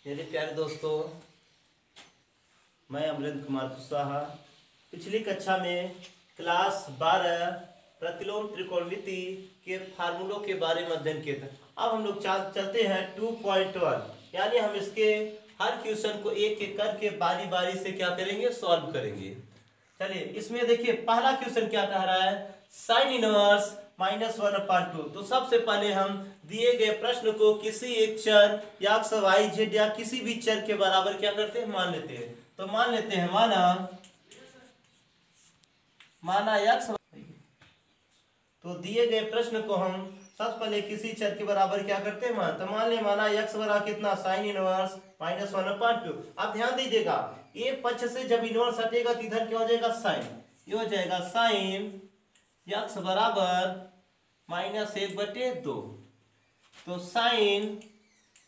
मेरे प्यारे दोस्तों, मैं अमरेंद्र कुमार कुशवाहा पिछली कक्षा में क्लास 12 प्रतिलोम त्रिकोणमिति के फार्मूलों के बारे में अध्ययन किए थे। अब हम लोग चलते हैं 2.1, यानी हम इसके हर क्वेश्चन को एक एक करके बारी बारी से क्या करेंगे, सॉल्व करेंगे। चलिए, इसमें देखिए पहला क्वेश्चन क्या कह रहा है, साइन इनवर्स -1/2। तो सबसे पहले हम दिए गए प्रश्न को किसी एक चर या वाई जेड या किसी भी चर के बराबर क्या करते हैं, मान लेते हैं। तो मान लेते हैं माना यक्स। तो दिए गए प्रश्न को हम सबसे पहले किसी चर के बराबर क्या करते हैं, मान। तो मान ले माना यक्स बराबर कितना, साइन इनवर्स -1/2। अब ध्यान दीजिएगा, ए पक्ष से जब इनवर्स हटेगा तो इधर क्या हो जाएगा, साइन। ये हो जाएगा साइन यक्स बराबर -1/2। तो साइन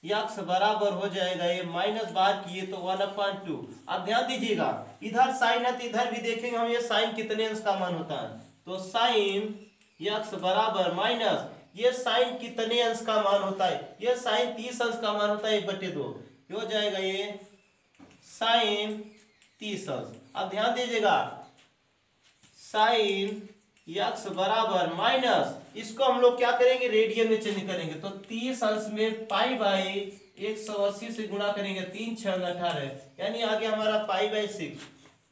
यक्स बराबर हो जाएगा, ये माइनस बाहर किए तो 1/2। अब ध्यान दीजिएगा, इधर साइन है तो इधर भी देखेंगे हम, ये साइन कितने अंश का मान होता है। तो साइन यक्स बराबर माइनस, ये साइन कितने अंश का मान होता है, ये साइन 30 अंश का मान होता है 1/2। ये हो जाएगा ये साइन 30 अंश। अब ध्यान दीजिएगा, साइन यक्स बराबर माइनस, इसको हम लोग क्या करेंगे, रेडियन में चेंज करेंगे। तो 30 अंश में पाई बाई 180 से गुणा करेंगे, 3 6 18, यानी आ गया हमारा पाई बाई 6।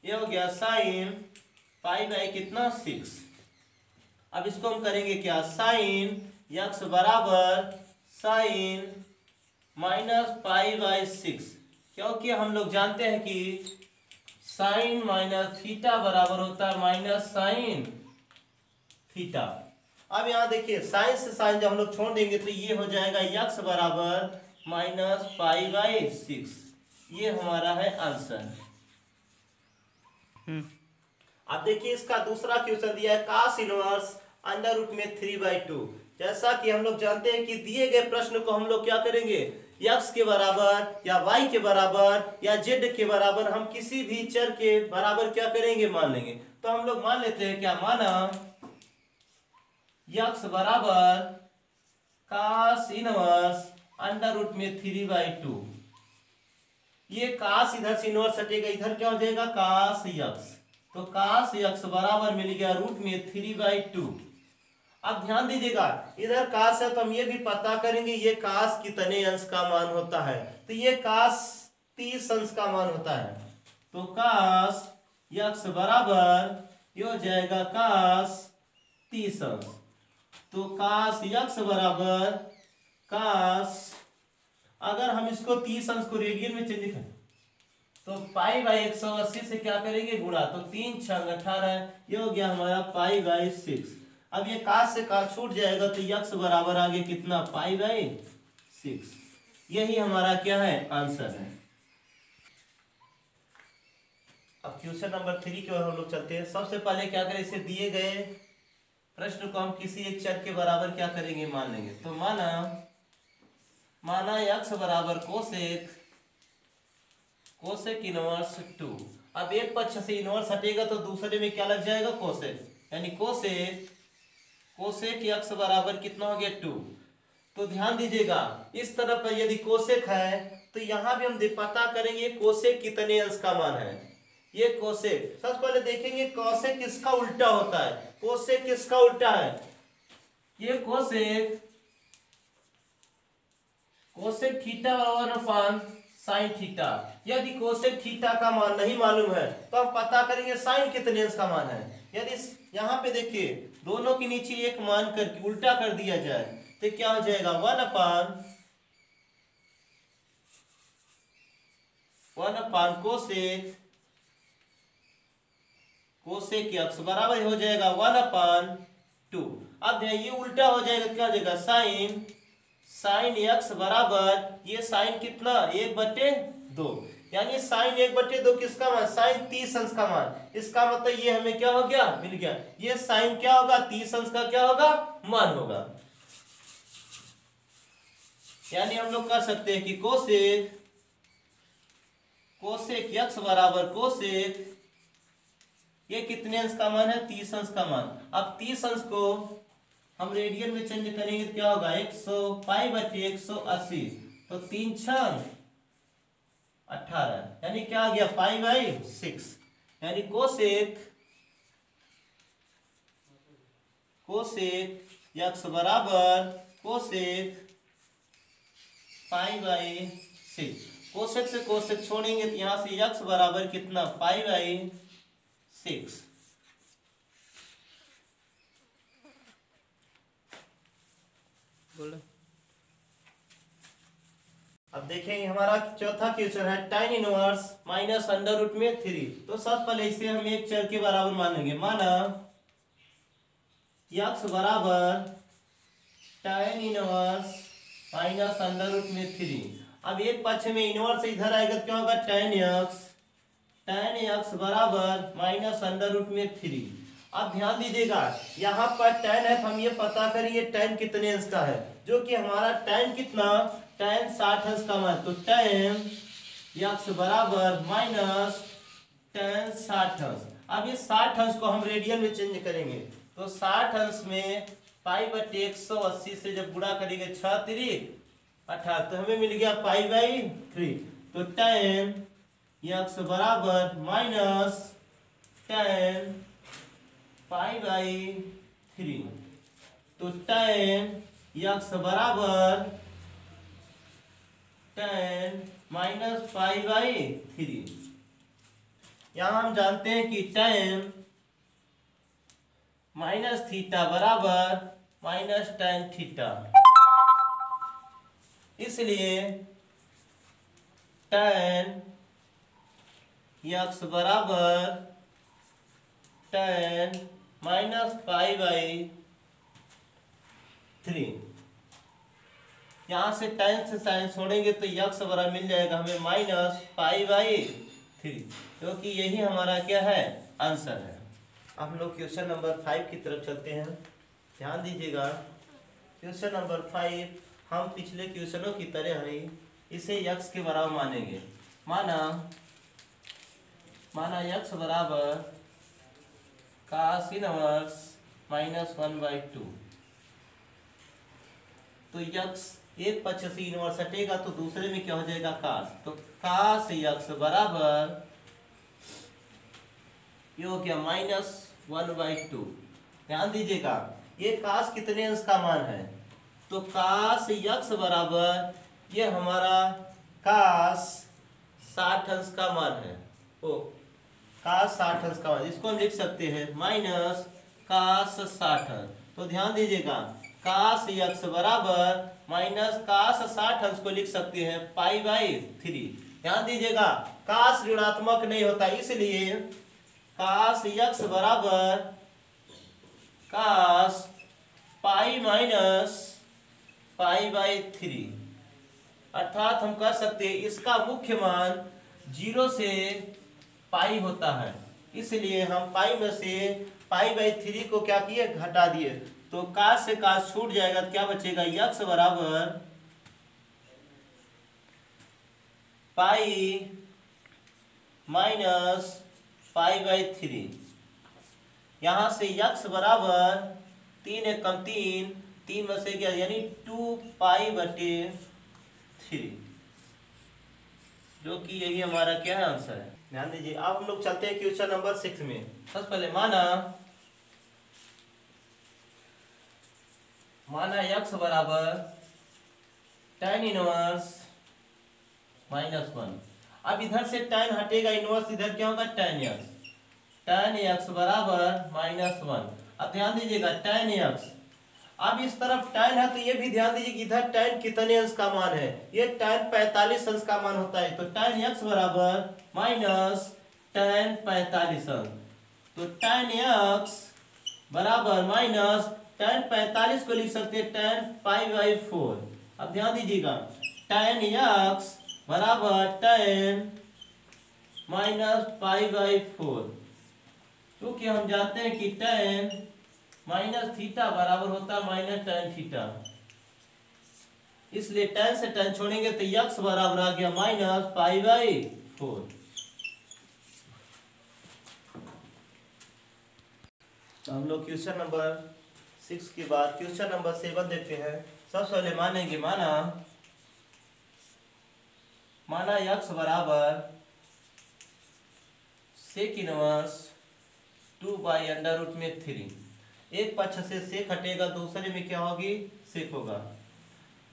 ये हो गया साइन पाई बाई कितना, 6। अब इसको हम करेंगे क्या, साइन यक्स बराबर साइन माइनस पाई बाई 6, क्योंकि हम लोग जानते हैं कि साइन माइनस थीटा बराबर होता है माइनस साइन थीटा। अब यहाँ देखिए, साइन से साइन जब हम लोग छोड़ देंगे तो ये हो जाएगा यक्स बराबर -पाई/6। ये हमारा है आंसर। अब देखिए, इसका दूसरा क्वेश्चन दिया है, कास इनवर्स √3/2। जैसा कि हम लोग जानते हैं कि दिए गए प्रश्न को हम लोग क्या करेंगे, यक्स के बराबर या वाई के बराबर या जेड के बराबर हम किसी भी चर के बराबर क्या करेंगे, मान लेंगे। तो हम लोग मान लेते हैं क्या, माना यक्स बराबर कास इनवर्स √3/2। ये कास इधर से इनवर्स हटेगा, इधर क्या हो जाएगा, कास यक्स। तो कास यक्स बराबर मिल गया √3/2। अब ध्यान दीजिएगा, इधर कास है तो हम ये भी पता करेंगे ये कास कितने अंश का मान होता है। तो ये कास 30 अंश का मान होता है। तो कास यक्स बराबर ये हो जाएगा कास 30 अंश। तो कास यक्स बराबर कास, अगर हम इसको 30 अंश को रेडियन में चेंज करें तो पाई बाई 180 से क्या करेंगे, गुणा। तो 3 6 18, ये हो गया हमारा पाई बाई 6। अब ये कास से कास छूट जाएगा तो यक्स बराबर आगे कितना, पाई बाई 6। यही हमारा क्या है, आंसर है। अब क्वेश्चन नंबर 3 की ओर हम लोग चलते हैं। सबसे पहले क्या करें, इसे दिए गए प्रश्न को हम किसी एक चर के बराबर क्या करेंगे, मान लेंगे। तो माना यक्स बराबर कोसेक इनवर्स 2। अब एक पक्ष से इनवर्स हटेगा तो दूसरे में क्या लग जाएगा, कोसेक, यानी कोसेक यक्स बराबर कितना हो गया, 2। तो ध्यान दीजिएगा, इस तरफ पर यदि कोसेक है तो यहां भी हम पता करेंगे कोसेक कितने अंश का मान है। ये कोसेक, सबसे पहले देखेंगे कोसेक किसका उल्टा होता है, कोसेक किसका उल्टा है, ये कोसेक थीटा बराबर साइन थीटा। यदि कोसेक थीटा का मान नहीं मालूम है तो हम पता करेंगे साइन कितने अंश का मान है। यदि यहाँ पे देखिए, दोनों के नीचे एक मान करके उल्टा कर दिया जाए तो क्या हो जाएगा, 1/1 कोसेक यक्स बराबर हो जाएगा 1/2। अब ये उल्टा हो जाएगा, क्या हो जाएगा, साइन यक्स बराबर ये साइन कितना, 1/2, यानी साइन 1/2 किसका मान, साइन 30 अंश का मान। इसका मतलब ये हमें क्या हो गया, मिल गया, ये साइन क्या होगा, 30 अंश का क्या होगा, मान होगा। यानी हम लोग कर सकते हैं कि कोसेक यक्स बराबर कोसेक, ये कितने अंश का मान है, 30 अंश का मान। अब 30 अंश को हम रेडियन में चेंज करेंगे तो क्या होगा, 100 पाई/180। तो 3 6 18, यानी क्या आ गया 5/6, यानी कोसेक यक्स बराबर कोसेक 5/6। कोसेक से कोसेक छोड़ेंगे तो यहां से यक्स बराबर कितना 5/6। बोलो। अब देखेंगे हमारा चौथा क्वेश्चन है tan inverse minus under root में 3। तो सब पहले इसे हम एक चर के बराबर मानेंगे। माना यक्स बराबर tan inverse minus under root में 3। अब एक पक्ष में इनवर्स इधर आएगा तो क्या होगा tan x बराबर माइनस अंडर रूट में 3। अब ध्यान दीजिएगा यहाँ पर tan है तो हम ये पता करिए tan कितने अंश का है, जो कि हमारा tan कितना tan 60 अंश का मान। तो tan x बराबर माइनस tan 60 अंश। अब इस 60 अंश को हम रेडियन में चेंज करेंगे तो 60 अंश में π/180 से जब गुणा करेंगे 6 3 18 तो हमें मिल गया π/3। तो tan x बराबर माइनस tan π/3। तो tan x बराबर tan माइनस π/3। यहां हम जानते हैं कि tan माइनस थीटा बराबर माइनस tan थीटा, इसलिए tan x बराबर tan माइनस π/3। यहां से tan से साइन छोड़ेंगे तो x बराबर मिल जाएगा हमें माइनस π/3, क्योंकि यही हमारा क्या है आंसर है। अब हम लोग क्वेश्चन नंबर 5 की तरफ चलते हैं। ध्यान दीजिएगा क्वेश्चन नंबर 5 हम पिछले क्वेश्चनों की तरह ही इसे x के बराबर मानेंगे। माना x बराबर cos इनवर्स -1/2। तो x एक पक्ष से इनवर्स हटेगा तो दूसरे में क्या हो जाएगा cos। तो cos x बराबर ये हो गया -1/2। ध्यान दीजिएगा ये cos कितने अंश का मान है, तो cos x बराबर ये हमारा cos 60 अंश का मान है। ओ cos 60 अंश का मान, इसको हम लिख सकते हैं माइनस cos 60 अंश। तो ध्यान दीजिएगा cos x बराबर माइनस cos 60 अंश को लिख सकते हैं π/3। ध्यान दीजिएगा cos ऋणात्मक नहीं होता, इसलिए cos x बराबर cos पाई माइनस π/3। अर्थात हम कह सकते हैं इसका मुख्य मान 0 से पाई होता है, इसलिए हम पाई में से π/3 को क्या किए घटा दिए। तो cos से cos छूट जाएगा तो क्या बचेगा x बराबर पाई माइनस π/3। यहां से x बराबर 3 एकम 3 में से क्या यानी 2π/3, जो कि यही हमारा क्या है आंसर है। ध्यान दीजिए अब हम लोग चलते हैं क्वेश्चन नंबर 6 में। सबसे पहले माना x बराबर tan इनवर्स -1। अब इधर से tan हटेगा, इनवर्स इधर क्या होगा tan x बराबर -1। अब ध्यान दीजिएगा tan x, अब इस तरफ tan है तो ये भी ध्यान दीजिए कि इधर tan कितने अंश का मान है, ये tan 45 अंश का मान होता है। तो tan x बराबर माइनस tan 45 अंश। तो tan x बराबर माइनस tan 45 को लिख सकते हैं tan π/4। अब ध्यान दीजिएगा tan x बराबर tan माइनस π/4, क्योंकि हम जानते हैं कि tan माइनस थीटा बराबर होता है माइनस tan थीटा, इसलिए tan से tan छोड़ेंगे तो x बराबर आ गया माइनस π/4। तो हम लोग क्वेश्चन नंबर 6 के बाद क्वेश्चन नंबर 7 देखते हैं। सबसे पहले मानेंगे माना यक्स बराबर सेक इनवर्स 2/√3। एक पक्ष से सेक हटेगा, दूसरे में क्या होगी, सेक होगा।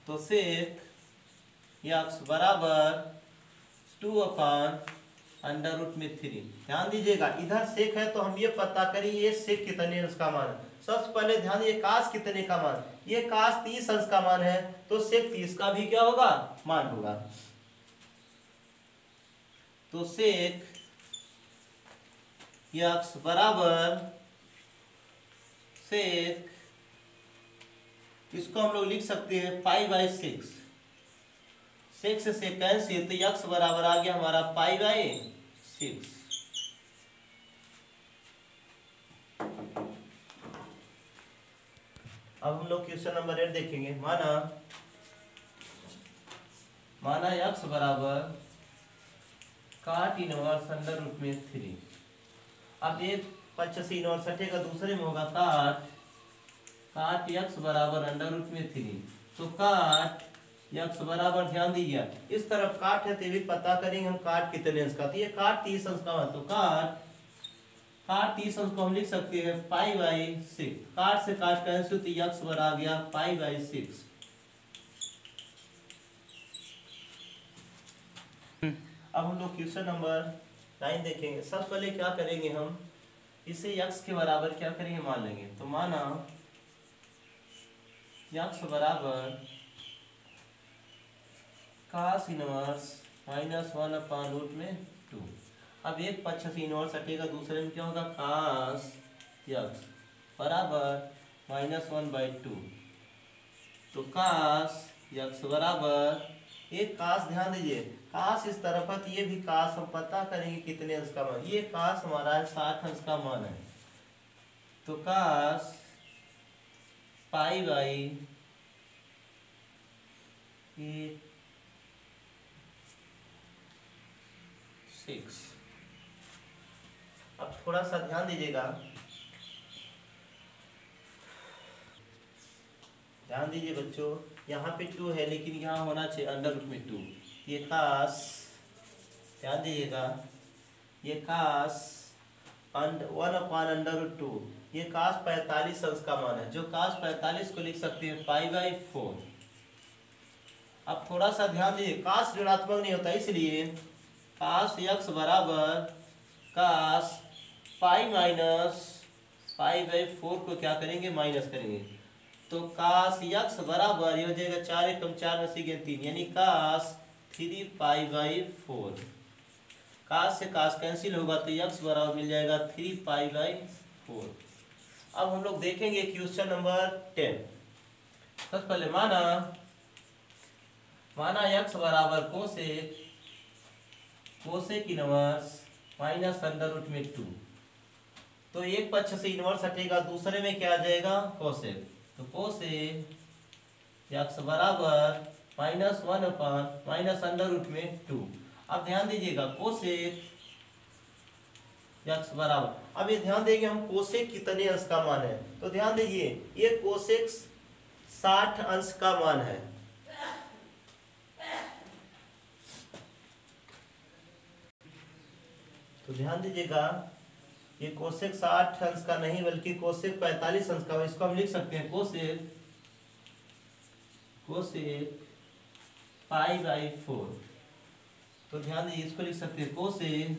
तो सेक यक्स बराबर 2/√3। ध्यान दीजिएगा, इधर सेक है तो हम ये पता करें ये सेक कितने अंश का मान है। सबसे पहले ध्यान, ये कास कितने का मान, ये कास 30 अंश का मान है, तो सेक 30 का भी क्या होगा, मान होगा। तो सेक यक्स बराबर सेक, इसको हम लोग लिख सकते हैं π/6। सेक से सेक कैंसिल, तो यक्स बराबर आ गया हमारा π/6। अब हम लोग क्वेश्चन नंबर 8 देखेंगे। माना यक्स बराबर काट इनवर्स √3। अब एक पक्ष से इनवर्स हटेगा, दूसरे में होगा काट यक्स बराबर √3। तो काट यक्स बराबर, ध्यान दीजिए इस तरफ काट है, तो भी पता करेंगे हम काट कितने अंश का। तो ये काट 30 अंश का, तो काट 30 अंश को हम लिख सकते हैं π/6। काट से काट कैंसिल, तो यक्स बराबर आ गया π/6। अब हम लोग क्वेश्चन नंबर 9 देखेंगे। सबसे पहले क्या करेंगे, हम इसे यक्स के बराबर क्या करेंगे, मान लेंगे। तो माना यक्स बराबर कास इनवर्स -1/√2। अब एक पक्ष से इनवर्स हटेगा, दूसरे में क्या होगा, कास यक्स बराबर -1/2। तो कास यक्स बराबर, एक कास, ध्यान दीजिए कास इस तरफ है, तो ये भी कास हम पता करेंगे कितने अंश का मान। ये कास हमारा है 60 अंश का मान है। तो कास π/6। अब थोड़ा सा ध्यान दीजिएगा, ध्यान दीजिए बच्चों, यहाँ पे 2 है लेकिन यहाँ होना चाहिए √2। ये कास, ध्यान दीजिएगा, ये कास 1/√2, ये कास 45 अंश का मान है। जो कास 45 को लिख सकते हैं π/4। अब थोड़ा सा ध्यान दीजिए, कास ऋणात्मक नहीं होता, इसलिए कास यक्स बराबर कास π-π/4 को क्या करेंगे, माइनस करेंगे। तो कास यक्स बराबर ये हो जाएगा 4 एकम 4 में से 3, यानी कास 3π/4। कास से कास कैंसिल होगा, तो यक्स बराबर मिल जाएगा 3π/4। अब हम लोग देखेंगे क्वेश्चन नंबर 10। सबसे पहले माना यक्स बराबर कोसेक इनवर्स -√2। तो एक पक्ष से इनवर्स हटेगा, दूसरे में क्या आ जाएगा, कोसेक। तो कोसेक यक्स बराबर -1/√2। अब ध्यान दीजिएगा, कोसेक यक्स बराबर, अब ये ध्यान देंगे हम कोसेक कितने अंश का मान है। तो ध्यान दीजिए, ये कोसेक 60 अंश का मान है। तो ध्यान दीजिएगा, ये कोसेक 60 अंश का नहीं बल्कि कोसेक 45 अंश का। इसको हम लिख सकते हैं कोसेक π/4। तो ध्यान दीजिए, इसको लिख सकते हैं कोसेक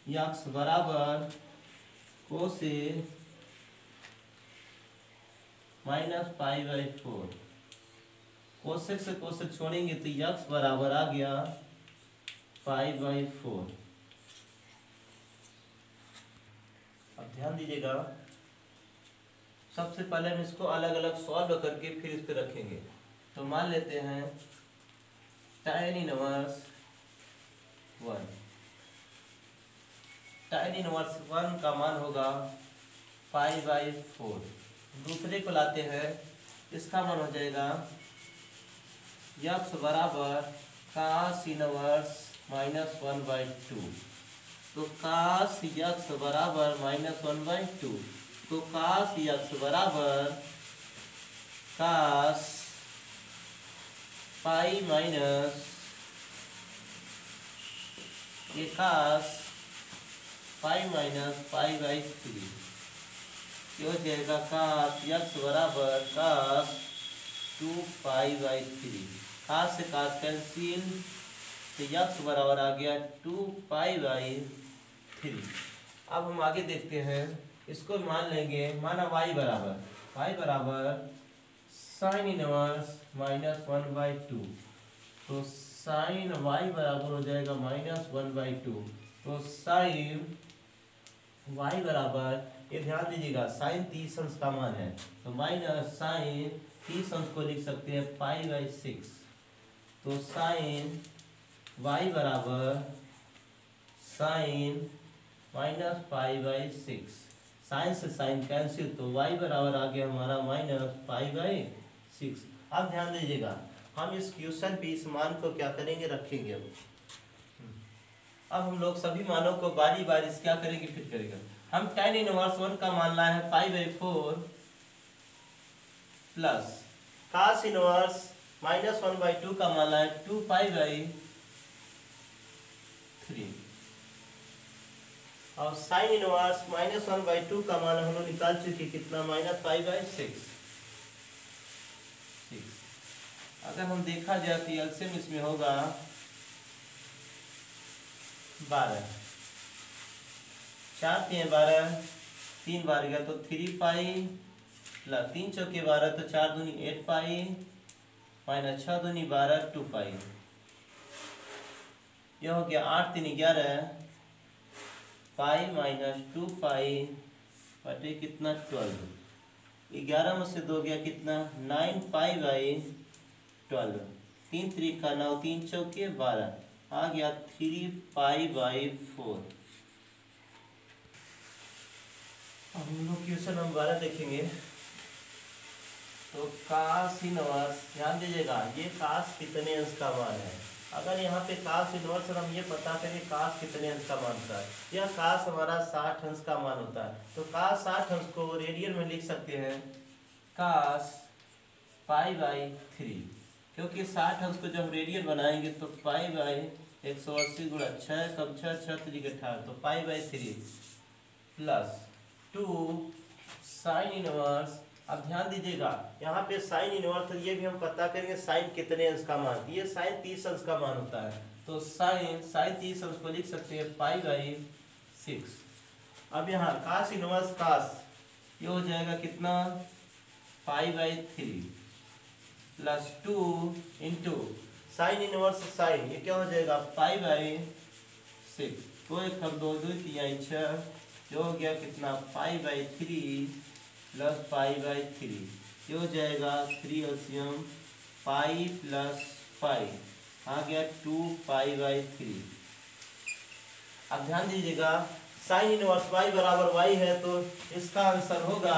यक्स बराबर कोसेक -π/4। कोसेक से कोसेक छोड़ेंगे तो यक्स बराबर आ गया π/4। अब ध्यान दीजिएगा, सबसे पहले हम इसको अलग अलग सॉल्व करके फिर इस पे रखेंगे। तो मान लेते हैं tan 1 का मान होगा π/4। दूसरे को लाते हैं, इसका मान हो जाएगा यक्स बराबर cos 1/2। तो cos यक्स बराबर -1/2। तो cos यक्स बराबर cos π ये कास पाई माइनस पाई बाई 3 ये हो जाएगा कास यक्स बराबर कास 2 पाई बाई 3। कास से कास कैंसिल तो यक्स बराबर आ गया 2 पाई बाई 3। अब हम आगे देखते हैं, इसको मान लेंगे, माना y बराबर साइन इनवर्स -1/2। तो साइन y बराबर हो जाएगा -1/2। तो साइन y बराबर, ये ध्यान दीजिएगा, साइन 30 अंश का मान है तो माइनस साइन 30 अंश को लिख सकते हैं π/6। तो साइन y बराबर साइन -π/6। साइन से साइन कैंसिल तो y बराबर आ गया हमारा -π/6। अब ध्यान दीजिएगा, हम इस क्वेश्चन पे इस मान को क्या करेंगे, रखेंगे। अब हम लोग सभी मानों को बारी बारी से क्या करेंगे, फिट करेंगे। हम tan इनवर्स 1 का मान लाए हैं π/4 प्लस cos इनवर्स -1/2 का मान लाए 2 π/3 और साइन इनवर्स -1/2 का मान हम लोग निकाल चुके, कितना, -π/6। अगर हम देखा जाए तो एलसीएम इसमें होगा 12, 4 3 12, 3 बार गया तो 3 पाई प्लस 3 चौके 12 तो 4 दूनी 8 पाई माइनस 6 दूनी 12 2 पाई। यह हो गया 8 3 11 पाई माइनस 2 पाई बटे कितना 12। 11 में से 2 गया कितना 9 π/12। 3 3 का 9 3 चौके 12 आ गया 3 π/4। अब हम लोग क्वेश्चन नंबर 12 देखेंगे। तो कास इनवर्स, ध्यान दीजिएगा, ये कास कितने अंश का मान है। अगर यहाँ पे कास इनवर्स और हम ये पता करें कास कितने अंश का मान होता है, यह कास हमारा 60 अंश का मान होता है। तो कास 60 अंश को रेडियन में लिख सकते हैं कास π/3, क्योंकि 60 अंश को जब रेडियन बनाएंगे तो π/180 गुणा 6 कम 6 6 3 18 तो π/3 प्लस 2 साइन इनवर्स। अब ध्यान दीजिएगा, यहाँ पे साइन इनवर्स, तो ये भी हम पता करेंगे साइन कितने अंश का मान, ये साइन 30 अंश का मान होता है। तो साइन 30 अंश को लिख सकते हैं π/6। अब यहाँ कास इनवर्स कास, ये हो जाएगा कितना π/3 plus 2 into sine inverse sine, ये क्या हो जाएगा π/6। 2 1 2 2 3 6, जो हो गया कितना π/3 प्लस π/3, ये हो जाएगा 3 एलसीएम पाई प्लस पाई आ गया 2 π/3। अब ध्यान दीजिएगा, साइन इनवर्स y बराबर y है तो इसका आंसर होगा